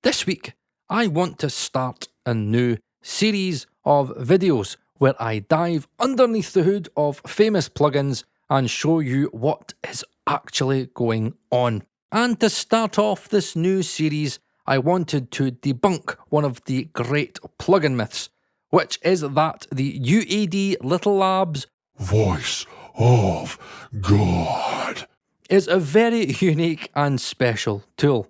This week, I want to start a new series of videos where I dive underneath the hood of famous plugins and show you what is actually going on. And to start off this new series, I wanted to debunk one of the great plugin myths, which is that the UAD Little Labs Voice of God is a very unique and special tool.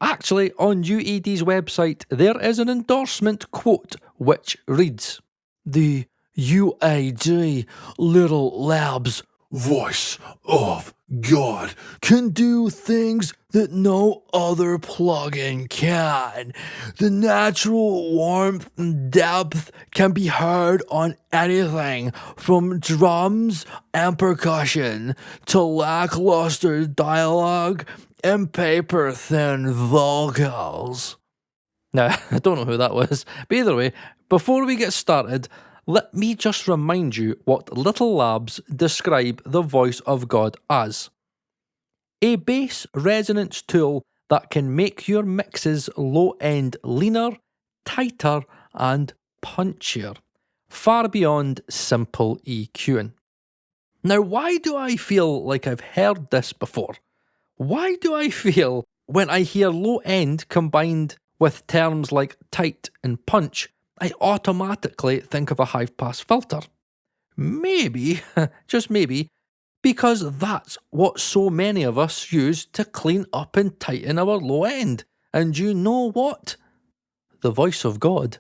Actually, on UAD's website, there is an endorsement quote which reads, "The UAD Little Labs Voice of God can do things that no other plugin can. The natural warmth and depth can be heard on anything from drums and percussion to lackluster dialogue and paper-thin vocals." Now, I don't know who that was, but either way, before we get started, let me just remind you what Little Labs describe the voice of God as. A bass resonance tool that can make your mixes low-end leaner, tighter and punchier, far beyond simple EQing. Now, why do I feel like I've heard this before? Why do I feel when I hear low-end combined with terms like tight and punch, I automatically think of a high-pass filter? Maybe, just maybe, because that's what so many of us use to clean up and tighten our low end. And you know what? The voice of God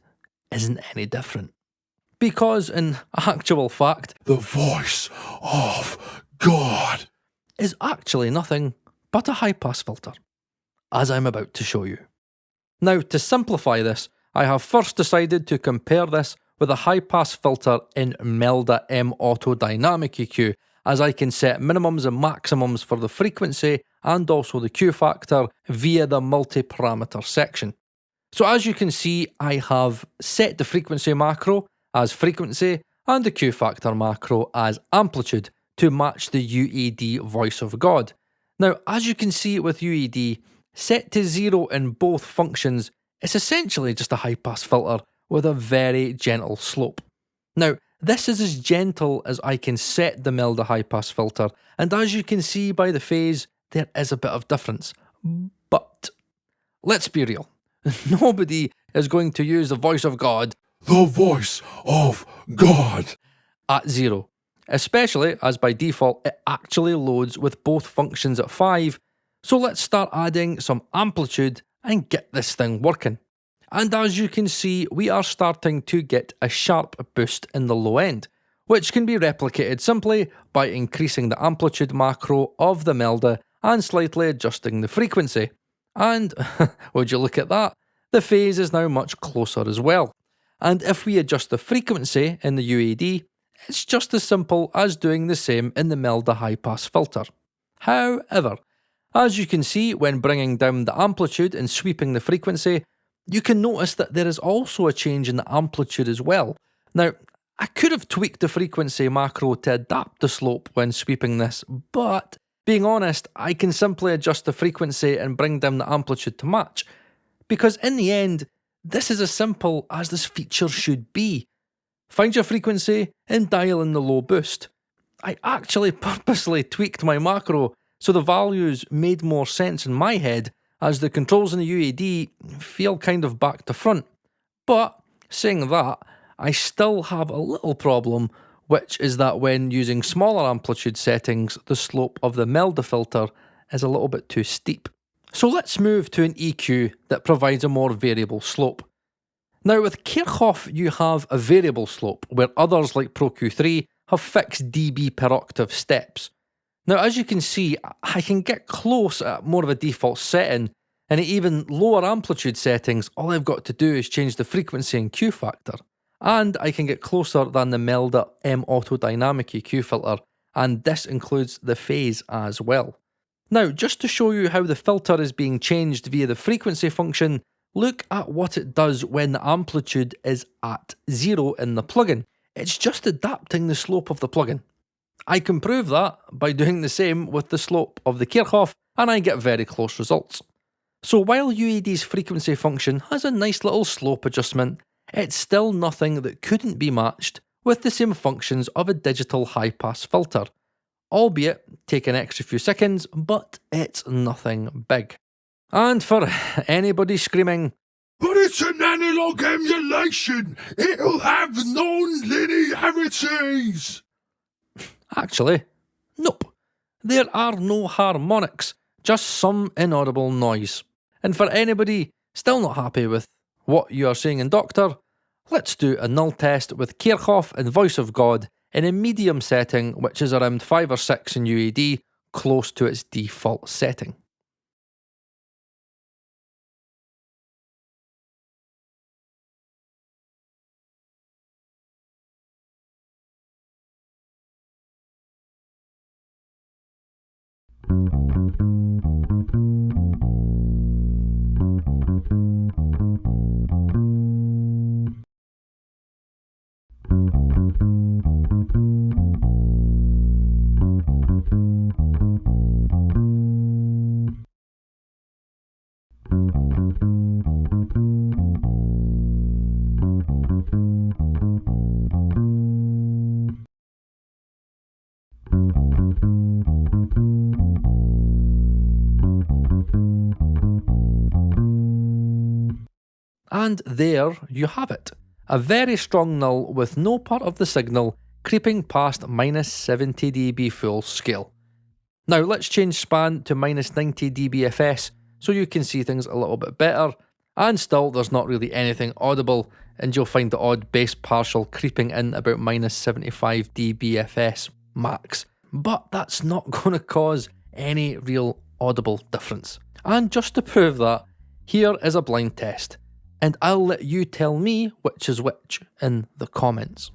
isn't any different. Because in actual fact, the voice of God is actually nothing but a high-pass filter, as I'm about to show you. Now, to simplify this, I have first decided to compare this with a high-pass filter in Melda mautudynamic EQ, as I can set minimums and maximums for the frequency and also the Q factor via the multi-parameter section. So as you can see, I have set the frequency macro as frequency and the Q factor macro as amplitude to match the UAD voice of God. Now, as you can see with UAD, set to 0 in both functions, it's essentially just a high-pass filter with a very gentle slope. Now, this is as gentle as I can set the Melda high-pass filter, and as you can see by the phase, there is a bit of difference. But let's be real, nobody is going to use the voice of God, the voice of God, at 0. Especially as by default it actually loads with both functions at 5, so let's start adding some amplitude and get this thing working. And as you can see, we are starting to get a sharp boost in the low end, which can be replicated simply by increasing the amplitude macro of the Melda and slightly adjusting the frequency. And, would you look at that, the phase is now much closer as well. And if we adjust the frequency in the UAD, it's just as simple as doing the same in the Melda high-pass filter. However, as you can see when bringing down the amplitude and sweeping the frequency, you can notice that there is also a change in the amplitude as well. Now, I could have tweaked the frequency macro to adapt the slope when sweeping this, but being honest, I can simply adjust the frequency and bring down the amplitude to match. Because in the end, this is as simple as this feature should be. Find your frequency and dial in the low boost. I actually purposely tweaked my macro so the values made more sense in my head, as the controls in the UAD feel kind of back to front. But saying that, I still have a little problem, which is that when using smaller amplitude settings, the slope of the Melda filter is a little bit too steep. So let's move to an EQ that provides a more variable slope. Now with Kirchhoff you have a variable slope, where others like Pro Q3 have fixed dB per octave steps. Now as you can see, I can get close at more of a default setting, and at even lower amplitude settings, all I've got to do is change the frequency and Q factor. And I can get closer than the Melda mautudynamic EQ filter, and this includes the phase as well. Now, just to show you how the filter is being changed via the frequency function, look at what it does when the amplitude is at 0 in the plugin. It's just adapting the slope of the plugin. I can prove that by doing the same with the slope of the Kirchhoff, and I get very close results. So while UAD's frequency function has a nice little slope adjustment, it's still nothing that couldn't be matched with the same functions of a digital high-pass filter, albeit take an extra few seconds, but it's nothing big. And for anybody screaming, But it's an analog emulation. It'll have non-linearities. actually, nope. There are no harmonics, just some inaudible noise. And for anybody still not happy with what you are saying in Doctor, let's do a null test with Kirchhoff and Voice of God in a medium setting, which is around 5 or 6 in UAD, close to its default setting. And there you have it, a very strong null with no part of the signal creeping past minus 70 dB full scale. Now let's change span to minus 90 dBFS so you can see things a little bit better, and still there's not really anything audible, and you'll find the odd bass partial creeping in about minus 75 dBFS max. But that's not going to cause any real audible difference. And just to prove that, here is a blind test, and I'll let you tell me which is which in the comments.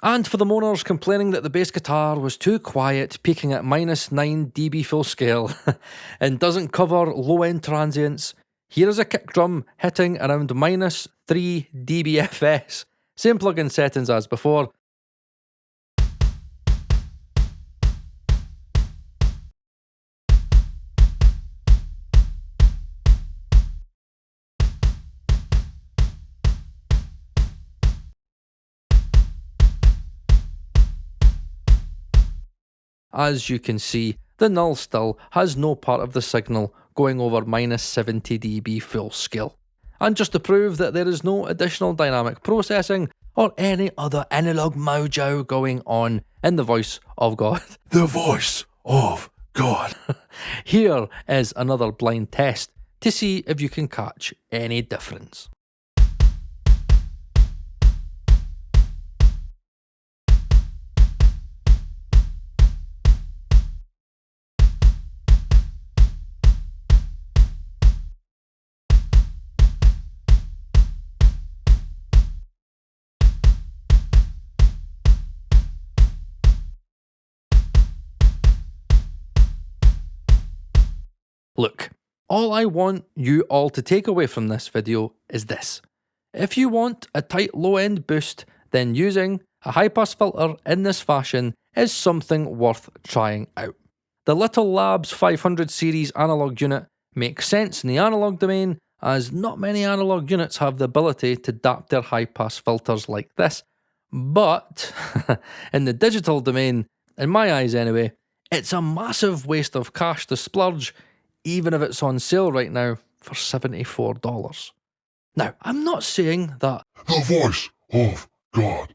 And for the moaners complaining that the bass guitar was too quiet, peaking at minus 9 dB full scale, and doesn't cover low-end transients, here is a kick drum hitting around minus 3 dBFS. Same plugin settings as before. As you can see, the null still has no part of the signal going over minus 70 dB full scale. And just to prove that there is no additional dynamic processing or any other analog mojo going on in the voice of God. The voice of God. Here is another blind test to see if you can catch any difference. Look, all I want you all to take away from this video is this. If you want a tight low-end boost, then using a high-pass filter in this fashion is something worth trying out. The Little Labs 500 series analog unit makes sense in the analog domain, as not many analog units have the ability to adapt their high-pass filters like this. But in the digital domain, in my eyes anyway, it's a massive waste of cash to splurge, even if it's on sale right now for $74. Now, I'm not saying that The voice of God.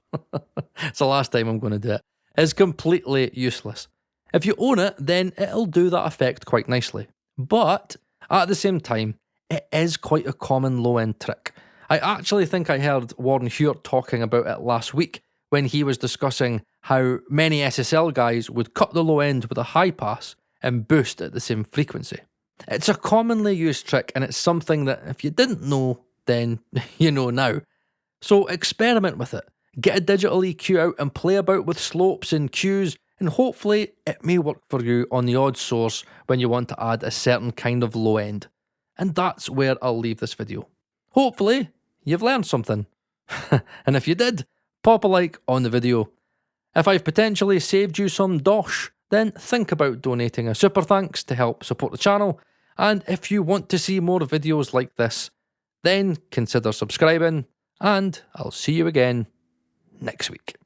it's the last time I'm going to do it. It's completely useless. If you own it, then it'll do that effect quite nicely. But at the same time, it is quite a common low-end trick. I actually think I heard Warren Hewitt talking about it last week when he was discussing how many SSL guys would cut the low end with a high pass and boost at the same frequency. It's a commonly used trick, and it's something that if you didn't know, then you know now. So experiment with it. Get a digital EQ out and play about with slopes and cues, and hopefully it may work for you on the odd source when you want to add a certain kind of low end. And that's where I'll leave this video. Hopefully you've learned something. And if you did, pop a like on the video. If I've potentially saved you some dosh, then think about donating a super thanks to help support the channel. And if you want to see more videos like this, then consider subscribing, and I'll see you again next week.